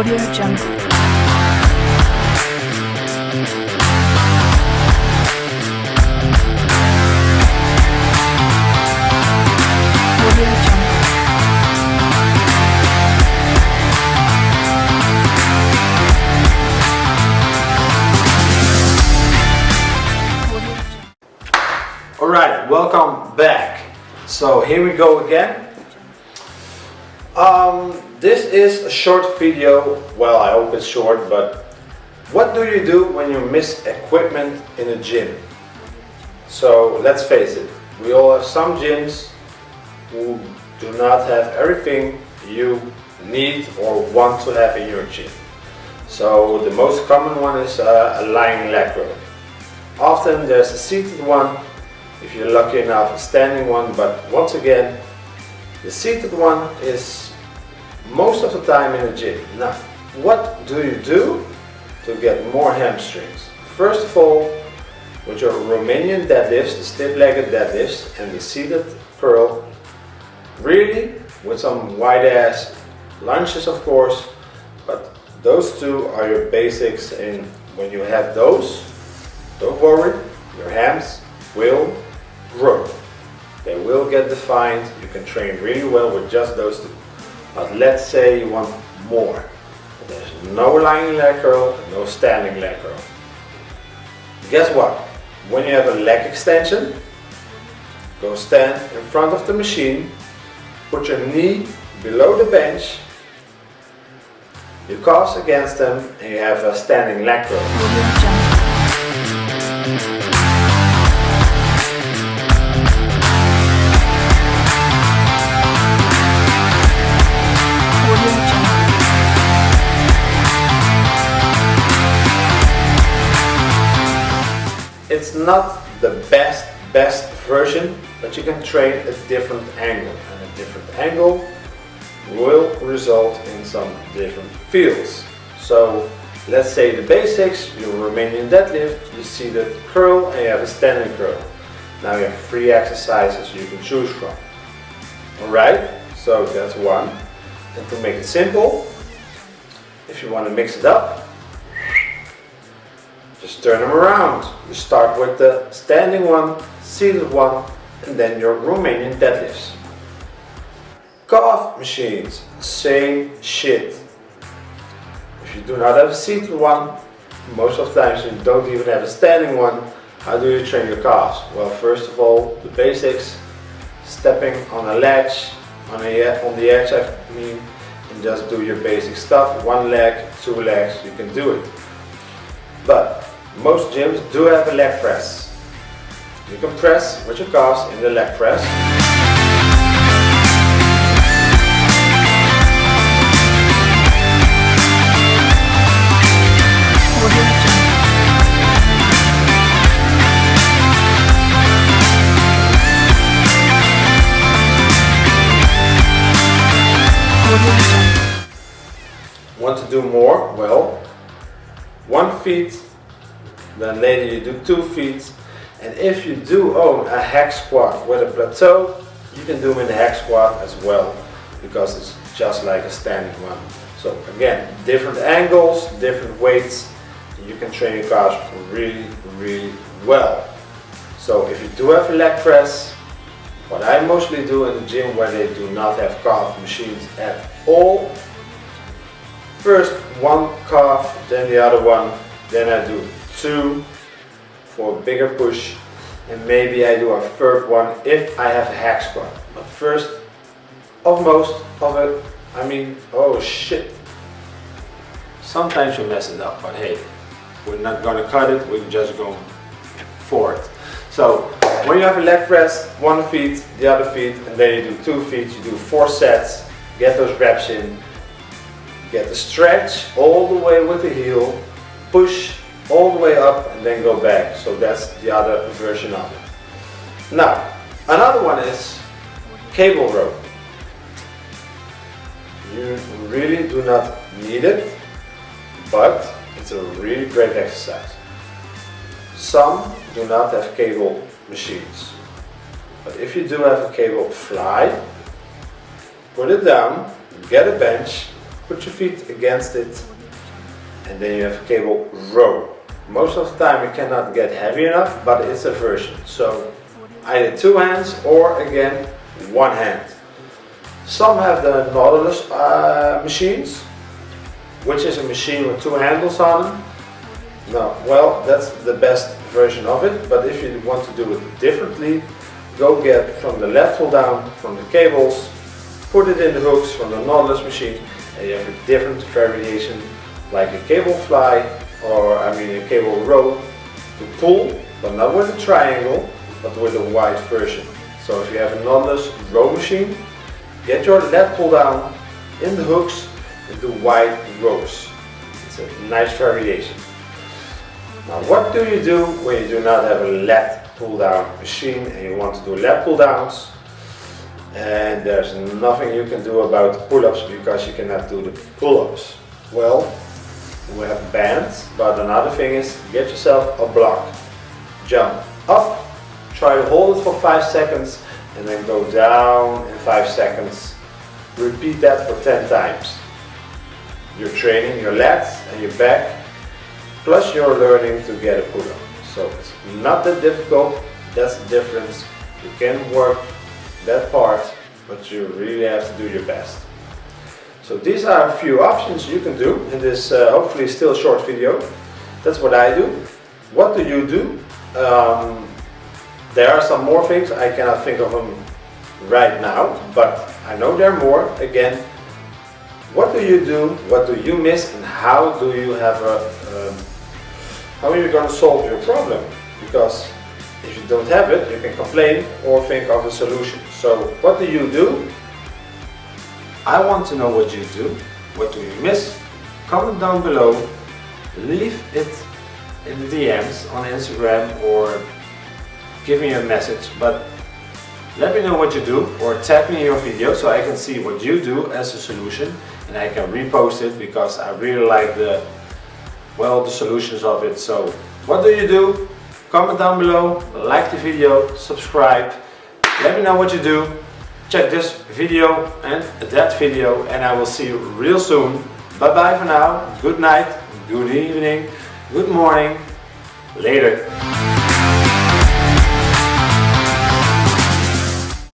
Audio Jungle. Audio Jungle. Alright, welcome back. So here we go again. This is a short video. Well, I hope it's short, but what do you do when you miss equipment in a gym? So let's face it, we all have some gyms who do not have everything you need or want to have in your gym. So the most common one is a lying leg row. Often there's a seated one, if you're lucky enough, a standing one, but once again, the seated one is most of the time in the gym. Now, what do you do to get more hamstrings? First of all, with your Romanian deadlifts, the stiff-legged deadlifts and the seated curl, really with some wide-ass lunges of course, but those two are your basics, and when you have those, don't worry, your hams will grow. They will get defined. You can train really well with just those two. But let's say you want more. There's no lying leg curl, no standing leg curl. Guess what? When you have a leg extension, go stand in front of the machine, put your knee below the bench, your calves against them, and you have a standing leg curl. Audio Jungle. It's not the best version, but you can train a different angle, and a different angle will result in some different feels. So let's say the basics, your Romanian deadlift, you see the curl and you have a standing curl. Now you have 3 exercises you can choose from. Alright, so that's one. And to make it simple, if you want to mix it up, just turn them around. You start with the standing one, seated one, and then your Romanian deadlifts. Calf machines, same shit. If you do not have a seated one, most of the times you don't even have a standing one, how do you train your calves? Well, first of all, the basics, stepping on a ledge, on the edge I mean, and just do your basic stuff. 1 leg, 2 legs, you can do it. But most gyms do have a leg press. You can press with your calves in the leg press. Audio Jungle. Audio Jungle. Want to do more? Well, 1 feet, then later you do 2 feet, and if you do own a hack squat with a plateau, you can do them in a hack squat as well, because it's just like a standing one. So again, different angles, different weights, you can train your calves really well. So if you do have a leg press, what I mostly do in the gym where they do not have calf machines at all, first 1 calf, then the other one, then I do 2 for a bigger push, and maybe I do a 3rd one if I have a hack squat. But first of most of it, I mean, oh shit. Sometimes you mess it up, but hey, we're not gonna cut it, we're just going for it. So when you have a leg press, 1 feet, the other feet, and then you do 2 feet, you do 4 sets, get those reps in, get the stretch all the way with the heel, push all the way up and then go back. So that's the other version of it. Now, another one is cable row. You really do not need it, but it's a really great exercise. Some do not have cable machines, but if you do have a cable fly, put it down, get a bench, put your feet against it, and then you have a cable row. Most of the time you cannot get heavy enough, but it's a version. So either 2 hands or again 1 hand. Some have the Nautilus machines, which is a machine with 2 handles on them. No, well, that's the best version of it, but if you want to do it differently, go get from the left pull down from the cables, put it in the hooks from the Nautilus machine, and you have a different variation, like a cable fly, or I mean a cable row to pull, but not with a triangle, but with a wide version. So if you have a Nautilus row machine, get your LED pull down in the hooks and do wide rows. It's a nice variation. Now what do you do when you do not have a LED pull down machine and you want to do LED pull downs? And there's nothing you can do about pull-ups because you cannot do the pull-ups. Well, we have bands, but another thing is get yourself a block. Jump up, try to hold it for 5 seconds and then go down in 5 seconds. Repeat that for 10 times. You're training your lats and your back, plus you're learning to get a pull-up. So it's not that difficult, that's the difference. You can work that part, but you really have to do your best. So these are a few options you can do in this hopefully still short video. That's what I do. What do you do? There are some more things, I cannot think of them right now, but I know there are more. Again, what do you do, what do you miss, and how do you have how are you going to solve your problem? Because if you don't have it, you can complain or think of a solution. So what do you do? I want to know what you do. What do you miss? Comment down below. Leave it in the DMs on Instagram or give me a message. But let me know what you do or tag me in your video so I can see what you do as a solution and I can repost it because I really like the solutions of it. So what do you do? Comment down below, like the video, subscribe, let me know what you do. Check this video and that video and I will see you real soon. Bye bye for now, good night, good evening, good morning, later.